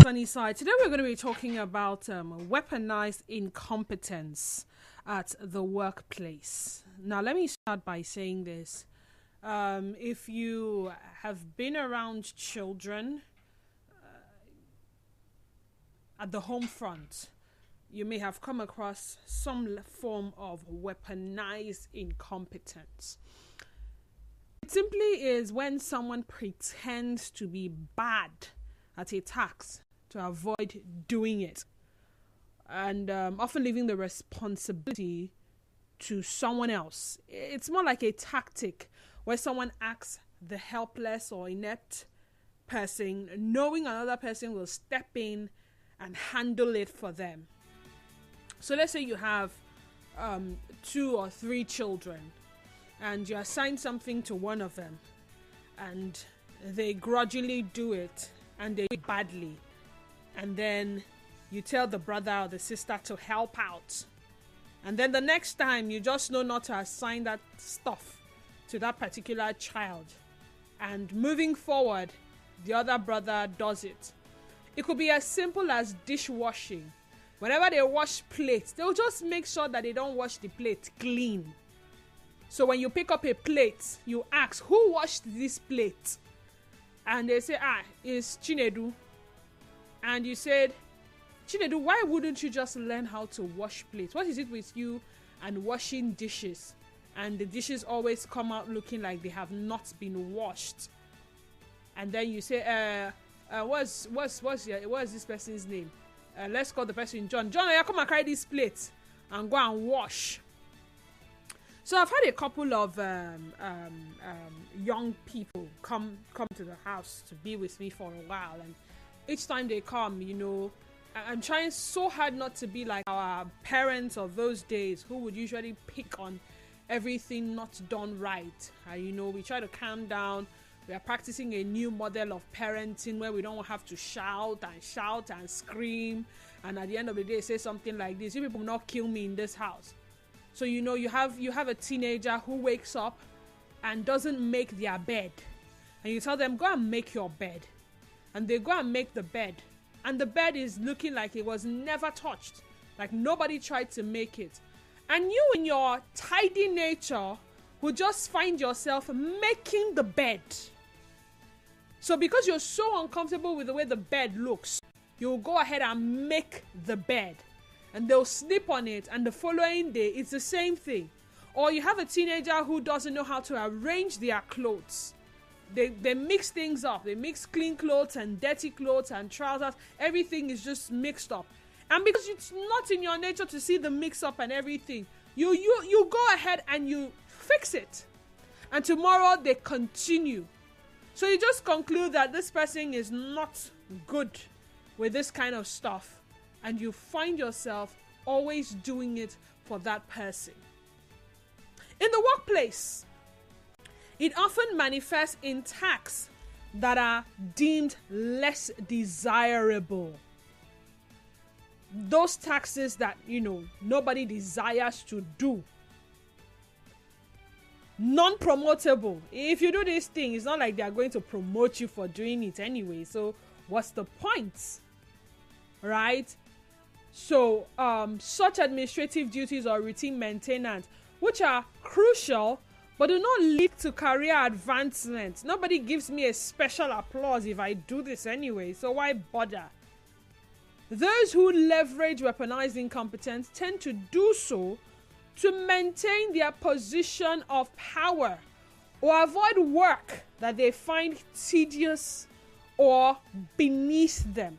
Sunnyside. Today we're going to be talking about weaponized incompetence at the workplace. Now, let me start by saying this. If you have been around children at the home front, you may have come across some form of weaponized incompetence. It simply is when someone pretends to be bad at a task to avoid doing it, and often leaving the responsibility to someone else. It's more like a tactic where someone acts the helpless or inept person, knowing another person will step in and handle it for them. So let's say you have 2 or 3 children, and you assign something to one of them, and they grudgingly do it, and they do it badly, and then you tell the brother or the sister to help out, and then the next time you just know not to assign that stuff to that particular child, and moving forward the other brother does it. It could be as simple as dishwashing. Whenever they wash plates, they'll just make sure that they don't wash the plate clean. So when you pick up a plate, you ask, who washed this plate? And they say, it's Chinedu. And you said, Chinedu, why wouldn't you just learn how to wash plates? What is it with you and washing dishes? And the dishes always come out looking like they have not been washed. And then you say, what's this person's name? Let's call the person John. John, come and carry this plate and go and wash. So I've had a couple of young people come to the house to be with me for a while, and each time they come, I'm trying so hard not to be like our parents of those days who would usually pick on everything not done right. We try to calm down. We are practicing a new model of parenting where we don't have to shout and scream, and at the end of the day say something like this: you people will not kill me in this house. So you have a teenager who wakes up and doesn't make their bed, and you tell them, go and make your bed, and they go and make the bed, and the bed is looking like it was never touched, like nobody tried to make it, and you in your tidy nature would just find yourself making the bed. So because you're so uncomfortable with the way the bed looks, you'll go ahead and make the bed, and they'll sleep on it, and the following day it's the same thing. Or you have a teenager who doesn't know how to arrange their clothes. They mix things up. They mix clean clothes and dirty clothes and trousers. Everything is just mixed up. And because it's not in your nature to see the mix up and everything, you go ahead and you fix it. And tomorrow they continue. So you just conclude that this person is not good with this kind of stuff, and you find yourself always doing it for that person. In the workplace, it often manifests in tasks that are deemed less desirable. Those tasks that, nobody desires to do. Non-promotable. If you do this thing, it's not like they are going to promote you for doing it anyway. So what's the point? Right? So such administrative duties or routine maintenance, which are crucial but do not lead to career advancement. Nobody gives me a special applause if I do this anyway, so why bother? Those who leverage weaponized incompetence tend to do so to maintain their position of power or avoid work that they find tedious or beneath them.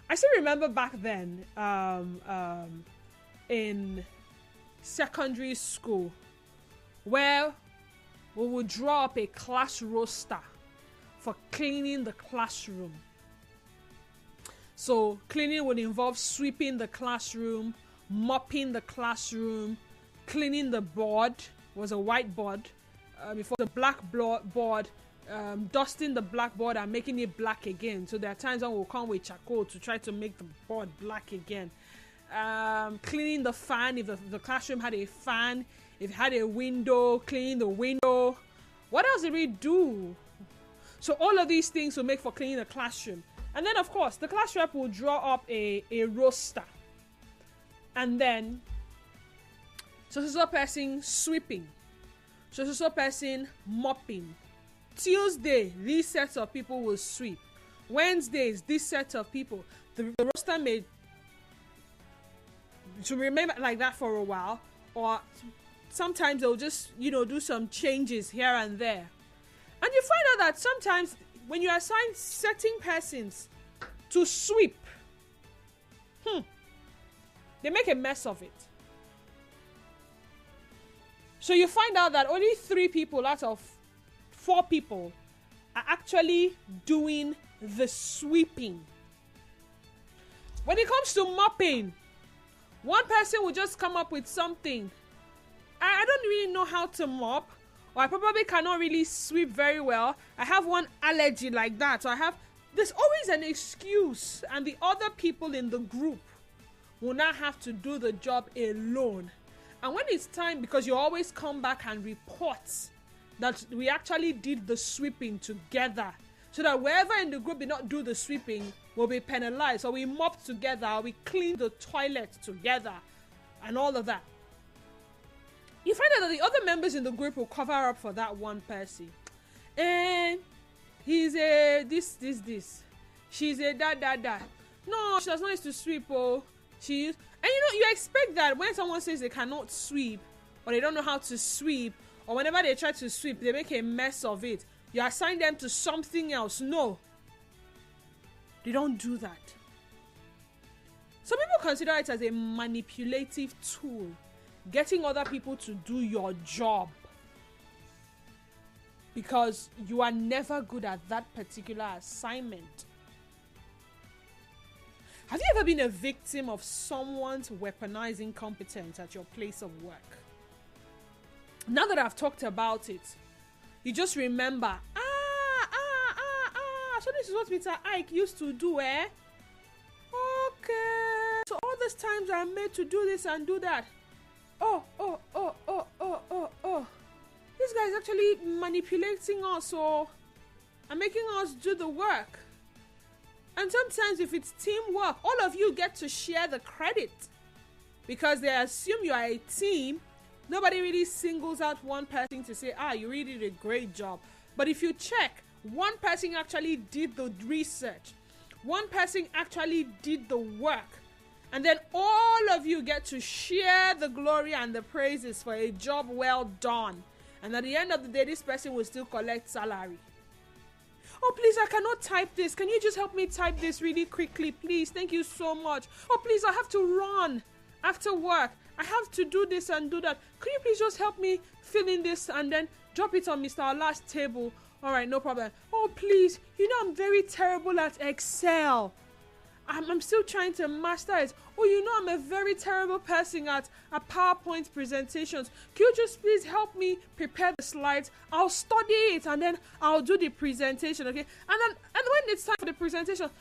I still remember back then in secondary school where we would draw up a class roster for cleaning the classroom. So cleaning would involve sweeping the classroom, mopping the classroom, cleaning the board. It was a whiteboard. Before the blackboard, dusting the blackboard and making it black again. So there are times when we'll come with charcoal to try to make the board black again. Cleaning the fan, if the classroom had a fan, if it had a window, cleaning the window. What else did we do? So all of these things will make for cleaning the classroom. And then, of course, the class rep will draw up a roster. And then, so person sweeping. So person mopping. Tuesday, these sets of people will sweep. Wednesdays, this set of people. The roster may to remain like that for a while, or sometimes they'll just, do some changes here and there. And you find out that sometimes when you assign certain persons to sweep, they make a mess of it. So you find out that only 3 people out of 4 people are actually doing the sweeping. When it comes to mopping, one person will just come up with something. I don't really know how to mop, or I probably cannot really sweep very well. I have one allergy like that. So there's always an excuse, and the other people in the group will not have to do the job alone. And when it's time, because you always come back and report that we actually did the sweeping together, so that wherever in the group did not do the sweeping will be penalized, or we mopped together, or we cleaned the toilet together, and all of that. You find out that the other members in the group will cover up for that one person. And he's a this. She's a da. No, she does not used to sweep, oh. And you expect that when someone says they cannot sweep, or they don't know how to sweep, or whenever they try to sweep, they make a mess of it, you assign them to something else. No. They don't do that. Some people consider it as a manipulative tool, getting other people to do your job, because you are never good at that particular assignment. Have you ever been a victim of someone's weaponized incompetence at your place of work? Now that I've talked about it, you just remember, so this is what Mr. Ike used to do, eh? Okay. So all these times I'm made to do this and do that. Oh. This guy is actually manipulating us, and making us do the work. And sometimes if it's teamwork, all of you get to share the credit, because they assume you are a team. Nobody really singles out one person to say, you really did a great job. But if you check, one person actually did the research. One person actually did the work. And then all of you get to share the glory and the praises for a job well done. And at the end of the day, this person will still collect salary. Oh, please, I cannot type this. Can you just help me type this really quickly, please? Thank you so much. Oh, please, I have to run after work. I have to do this and do that. Can you please just help me fill in this and then drop it on Mr. Allah's table? All right, no problem. Oh, please, I'm very terrible at Excel. I'm still trying to master it. Oh, I'm a very terrible person at PowerPoint presentations. Can you just please help me prepare the slides? I'll study it and then I'll do the presentation, okay? And when it's time for the presentation,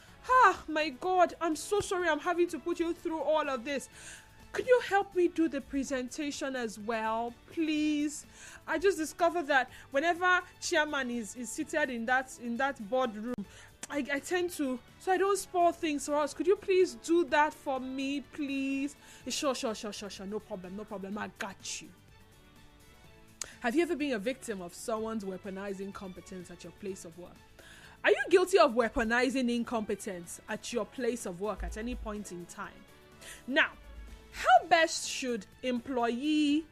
my God, I'm so sorry I'm having to put you through all of this. Could you help me do the presentation as well, please? I just discovered that whenever chairman is seated in that boardroom, I tend to, so I don't spoil things for us. Could you please do that for me, please? Sure. No problem. I got you. Have you ever been a victim of someone's weaponized incompetence at your place of work? Are you guilty of weaponizing incompetence at your place of work at any point in time? Now, how best should employees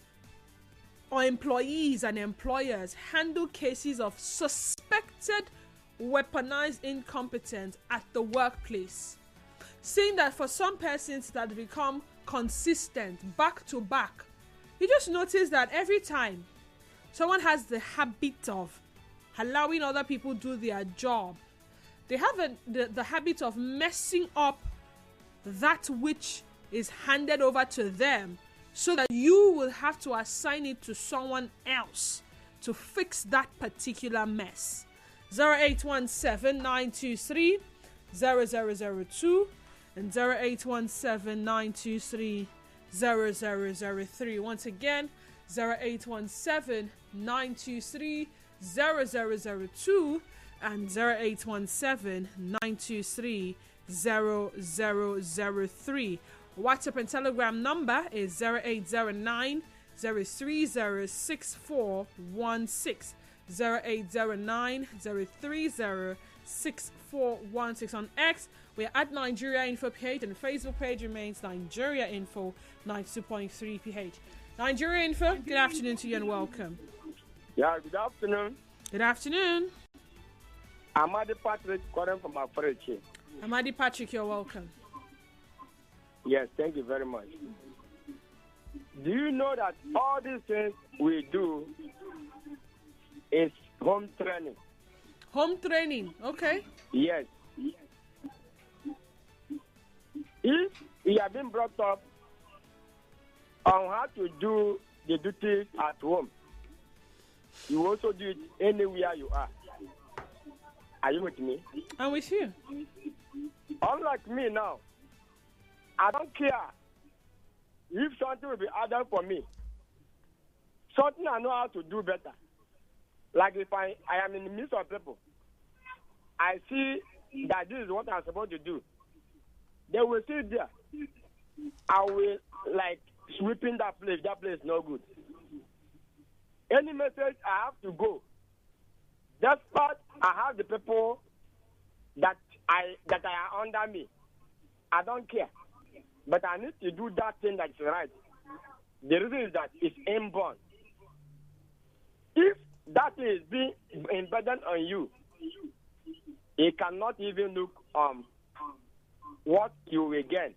and employers handle cases of suspected weaponized incompetence at the workplace? Seeing that for some persons that become consistent back to back, you just notice that every time someone has the habit of allowing other people do their job, they have the habit of messing up that which is handed over to them, so that you will have to assign it to someone else to fix that particular mess. 0817-923-0002 and 0817-923-0003. Once again, 0817-923-0002 and 0817-923-0003. WhatsApp and Telegram number is 0809-030-6416. 0809-030-6416. On X, we're at Nigeria Info page, and the Facebook page remains Nigeria Info 92.3 PH. Nigeria Info, good afternoon to you and welcome. Yeah, good afternoon. Good afternoon. Amadi Patrick calling from Afreche. Amadi Patrick, you're welcome. Yes, thank you very much. Do you know that all these things we do is home training? Home training, okay. Yes. If you have been brought up on how to do the duties at home, you also do it anywhere you are. Are you with me? I'm with you. Unlike me now, I don't care if something will be added for me. Something I know how to do better. Like if I am in the midst of people, I see that this is what I'm supposed to do. They will sit there. I will like sweeping that place. That place is no good. Any message I have to go. Despite I have the people that are under me, I don't care. But I need to do that thing that's right. The reason is that it's inborn. If that is being embedded on you, it cannot even look what you will get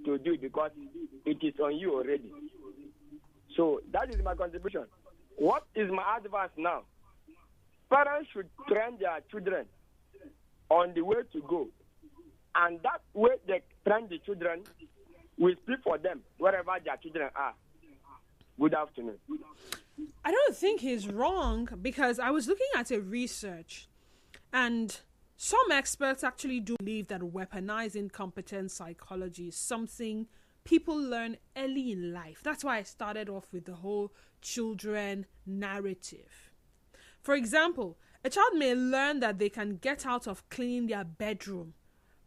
to do because it is on you already. So that is my contribution. What is my advice now? Parents should train their children on the way to go. And that way they train the children will speak for them wherever their children are. Good afternoon. I don't think he's wrong because I was looking at a research and some experts actually do believe that weaponized incompetence psychology is something people learn early in life. That's why I started off with the whole children narrative. For example, a child may learn that they can get out of cleaning their bedroom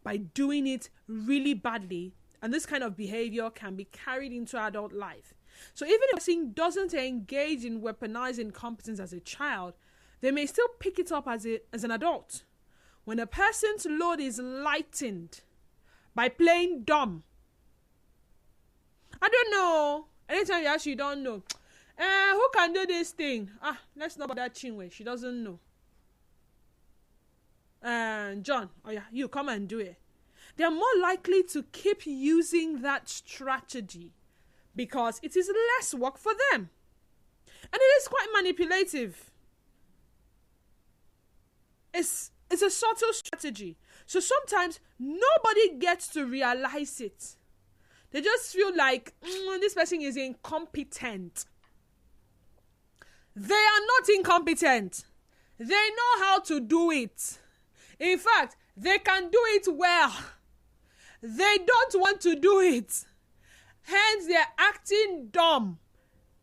by doing it really badly, and this kind of behavior can be carried into adult life. So even if a person doesn't engage in weaponized incompetence as a child, they may still pick it up as an adult. When a person's load is lightened by playing dumb, I don't know. Anytime you ask, you don't know. Who can do this thing? Let's not bother Chinwe. She doesn't know. John, oh yeah, you come and do it. They're more likely to keep using that strategy because it is less work for them. And it is quite manipulative. It's a subtle strategy. So sometimes nobody gets to realize it. They just feel like this person is incompetent. They are not incompetent. They know how to do it. In fact, they can do it well. They don't want to do it. Hence, they're acting dumb.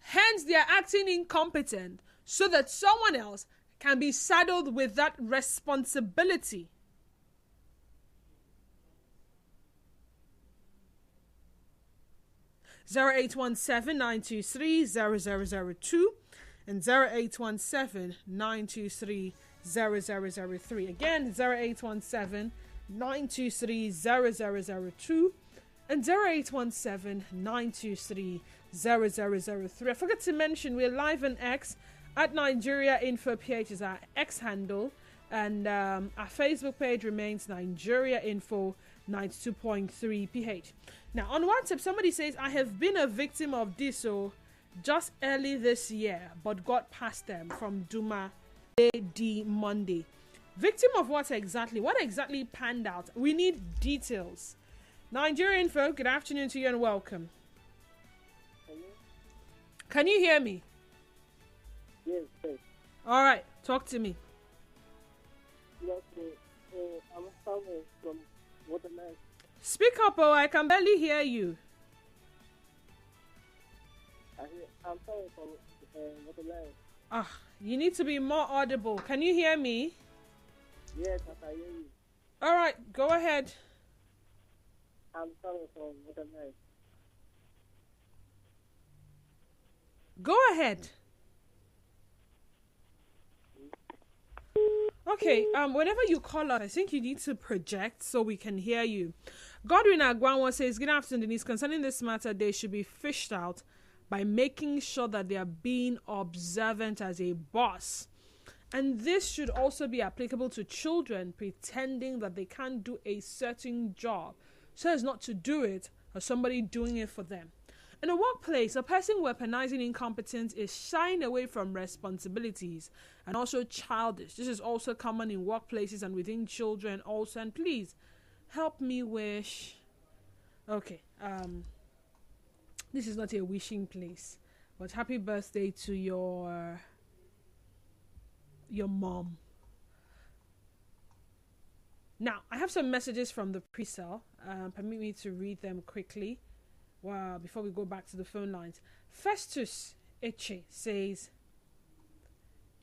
Hence, they're acting incompetent so that someone else can be saddled with that responsibility. Zero 0817-923-0002 and 0817-923-0003. Again, 0817-923-0002 and 0817-923-0003. I forgot to mention we're live on X at Nigeria Info PH is our X handle, and our Facebook page remains Nigeria Info 92.3 PH. Now on WhatsApp, somebody says, I have been a victim of this just early this year, but got past them from Duma AD Monday. Victim of what exactly? What exactly panned out? We need details. Nigeria Info, good afternoon to you and welcome. Hello? Can you hear me? Yes, yes. All right, talk to me. Yes, I'm coming from Weaponized. Speak up, I can barely hear you. I'm coming from Weaponized. You need to be more audible. Can you hear me? Yes, I can hear you. All right, go ahead. I'm coming from Weaponized. Go ahead. Okay, whenever you call us, I think you need to project so we can hear you. Godwin Agwanwa says, good afternoon, Denise. Concerning this matter, they should be fished out by making sure that they are being observant as a boss. And this should also be applicable to children pretending that they can't do a certain job so as not to do it or somebody doing it for them. In a workplace, a person weaponizing incompetence is shying away from responsibilities and also childish. This is also common in workplaces and within children also. And please help me wish. Okay, this is not a wishing place, but happy birthday to your mom. Now, I have some messages from the pre-sale. Permit me to read them quickly. Wow, before we go back to the phone lines. Festus Eche says,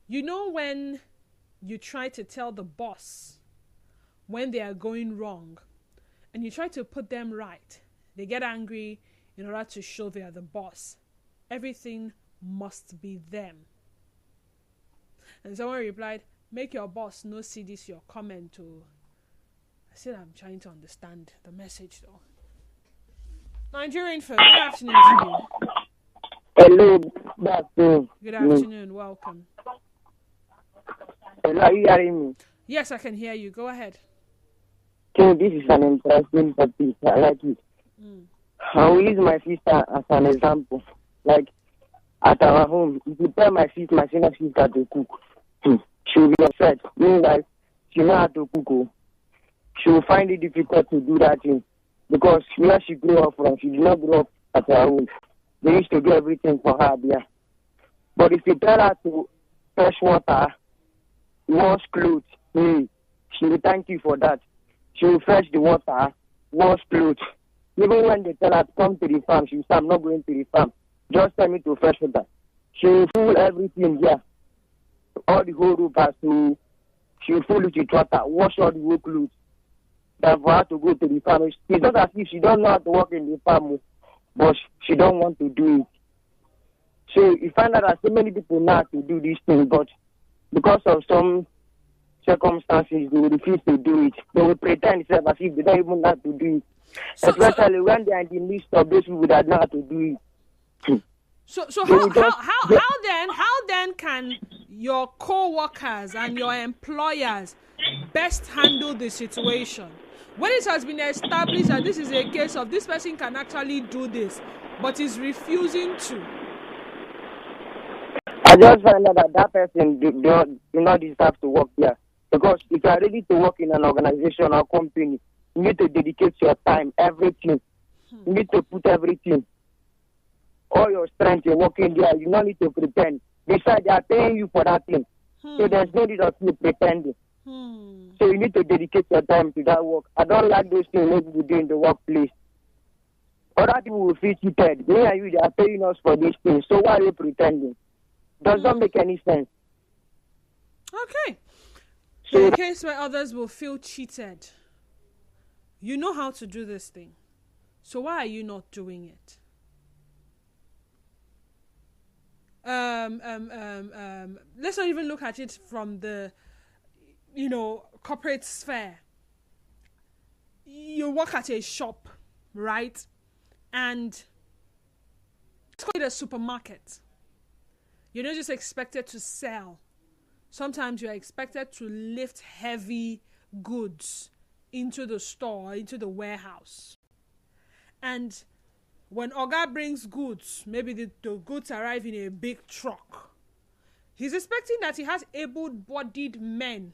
you know when you try to tell the boss when they are going wrong and you try to put them right, they get angry in order to show they are the boss. Everything must be them. And someone replied, make your boss no see this your comment too. I said I'm trying to understand the message though. Nigerian folk, good afternoon to you. Hello, good afternoon. Good afternoon, welcome. Hello, are you hearing me? Yes, I can hear you. Go ahead. So this is an interesting topic. I like it. I will use my sister as an example. Like at our home, if you tell my senior sister to cook, she will be upset. Meanwhile, she knows how to cook. She will find it difficult to do that thing because where she grew up from, she did not grow up at her home. They used to do everything for her there. But if you tell her to fetch water, wash clothes, she will thank you for that. She will fetch the water, wash clothes. Even when they tell her to come to the farm, she will say, I'm not going to the farm. Just tell me to fetch water. She will fool everything here. All the whole roof has to, she will fool it with water, wash all the whole clothes. That for her to go to the farm. It's not as if she don't know how to work in the farm, but she don't want to do it. So you find out that so many people know how to do this thing, but because of some circumstances, they will refuse to do it. They will pretend as if they don't even know how to do it. Especially when they are in the midst of those people that know how to do it. So how then can your co-workers and your employers best handle the situation when it has been established that this is a case of this person can actually do this but is refusing to? I just find out that person do not deserve to work there, because if you are ready to work in an organization or company, you need to dedicate your time, everything. You need to put everything, all your strength in working there. You don't need to pretend. Besides, they are paying you for that thing, so there's no need of you pretending. So you need to dedicate your time to that work. I don't like those things maybe we do in the workplace. Other people will feel cheated. Me and you, they are paying us for these things. So why are you pretending? Does not make any sense. Okay. So in a case where others will feel cheated, you know how to do this thing. So why are you not doing it? Let's not even look at it from the corporate sphere. You work at a shop, right? And let's call it a supermarket. You're not just expected to sell. Sometimes you're expected to lift heavy goods into the store, into the warehouse. And when Oga brings goods, maybe the goods arrive in a big truck. He's expecting that he has able-bodied men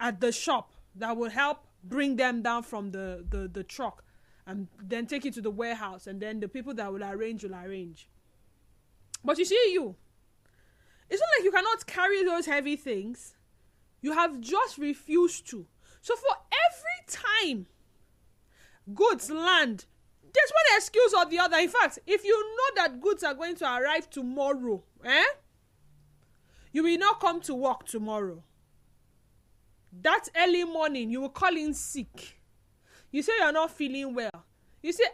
at the shop that will help bring them down from the truck and then take it to the warehouse, and then the people that will arrange. But you see, it's not like you cannot carry those heavy things. You have just refused to. So for every time goods land, there's one excuse or the other. In fact, if you know that goods are going to arrive tomorrow, you will not come to work tomorrow. that early morning, you will call in sick. You say you're not feeling well. You say,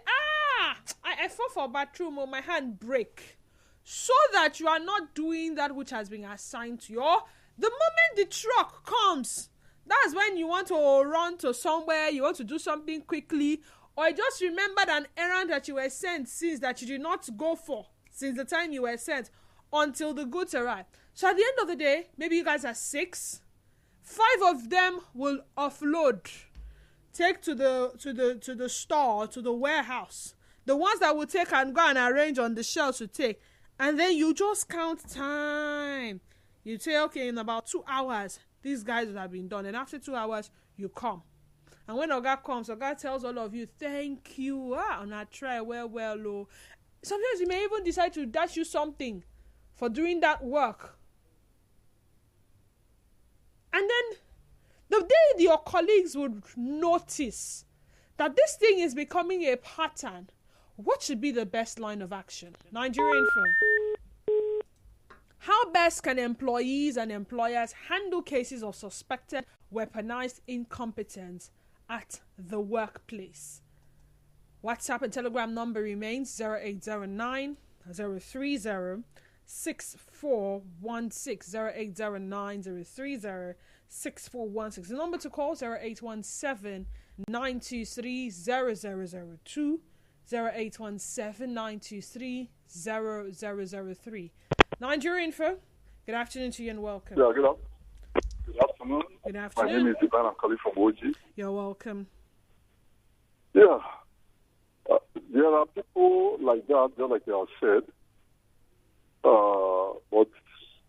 I fell for a bathroom or my hand break. So that you are not doing that which has been assigned to you. Or the moment the truck comes, that's when you want to run to somewhere, you want to do something quickly, or you just remembered an errand that you were sent since that you did not go for since the time you were sent until the goods arrive. So at the end of the day, maybe you guys are 6. 5 of them will offload, take to the store, to the warehouse. The ones that will take and go and arrange on the shelves to take. And then you just count time. You say, okay, in about 2 hours, these guys would have been done. And after 2 hours, you come. And when Oga comes, Oga tells all of you, thank you. And I try well. Oh. Sometimes he may even decide to dash you something for doing that work. And then the day your colleagues would notice that this thing is becoming a pattern, what should be the best line of action? Nigerian firm. How best can employees and employers handle cases of suspected weaponized incompetence at the workplace? WhatsApp and Telegram number remains 0809 030 6416 0809 030 6416. The number to call 0817 923 0002 0817 923 0003. Nigeria Info, good afternoon to you and welcome. Yeah, good afternoon. Good afternoon. My name is Ivan. I'm calling from OG. You're welcome. Yeah. There are people like that, just like you have said. But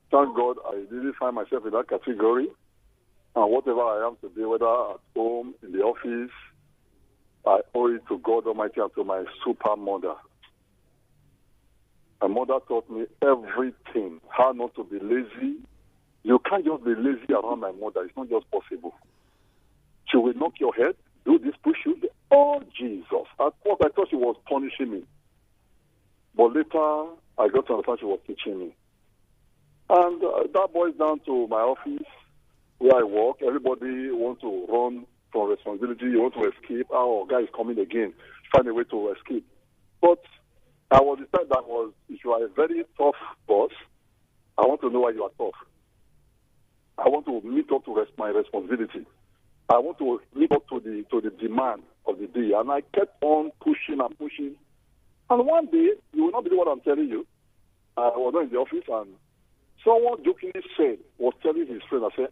thank God I didn't find myself in that category. And whatever I am today, whether at home, in the office, I owe it to God Almighty and to my super mother. My mother taught me everything, how not to be lazy. You can't just be lazy around my mother. It's not just possible. She will knock your head, do this, push you. Oh, Jesus. At first, I thought she was punishing me. But later, I got to understand she was teaching me. And that boils down to my office, where I work. Everybody wants to run from responsibility. You want to escape. Our guy is coming again. Find a way to escape. But I was decided that was, if you are a very tough boss, I want to know why you are tough. I want to meet up to my responsibility. I want to live up to the demand of the day. And I kept on pushing and pushing. And one day, you will not believe what I'm telling you. I was not in the office and someone jokingly was telling his friend, I said,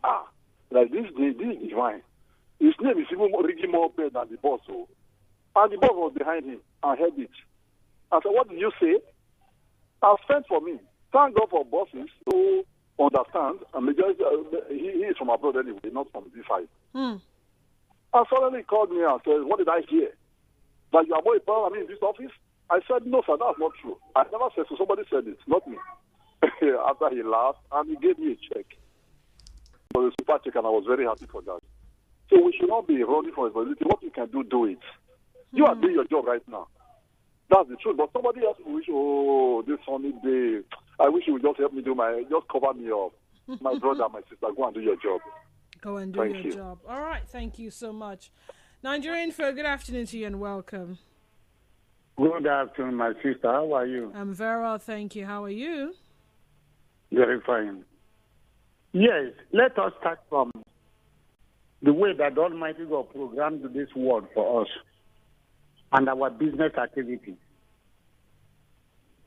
like this is divine. His name is even ringing more bad than the boss. So. And the boss was behind him and heard it. I said, what did you say? I've spent for me. Thank God for bosses who understand. And majority, he is from abroad anyway, not from this side. And suddenly he called me and said, what did I hear? That you are more important than me in this office? I said, no, sir, that's not true. I never said so. Somebody said it, not me. After he laughed, and he gave me a check. For the super check, and I was very happy for that. So we should not be running for responsibility. What you can do it. You are doing your job right now. That's the truth. But somebody else will wish, this sunny day, I wish you would just help me just cover me up. My brother, my sister, go and do your job. Go and do your job. All right, thank you so much. Nigerian Info, good afternoon to you and welcome. Good afternoon, my sister. How are you? I'm very well, thank you. How are you? Very fine. Yes, let us start from the way that the Almighty God programmed this world for us and our business activities.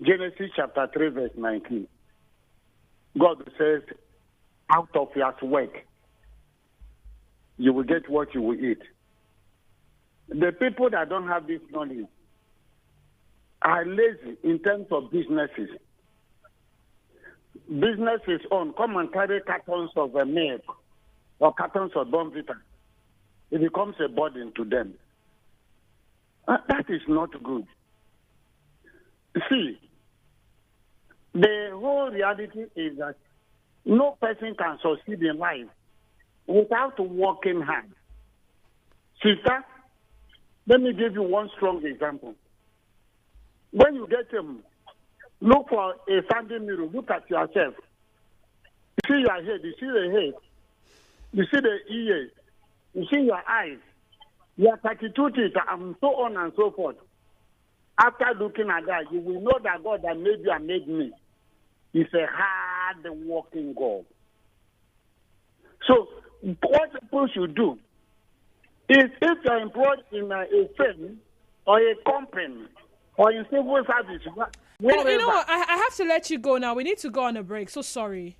Genesis chapter 3, verse 19. God says, out of your work, you will get what you will eat. The people that don't have this knowledge are lazy in terms of businesses. Businesses own, come and carry cartons of milk or cartons of Bonvita. It becomes a burden to them. That is not good. See, the whole reality is that no person can succeed in life without working hard. Sister, let me give you one strong example. When you get look for a standing mirror, look at yourself. You see your head, you see the head. You see the ears. You see your eyes. You are 32 teeth, and so on and so forth. After looking at that, you will know that God that made you and made me is a hard-working God. So what people should do is, if you're employed in a firm or a company or in civil service, you know what? I have to let you go now. We need to go on a break. So sorry.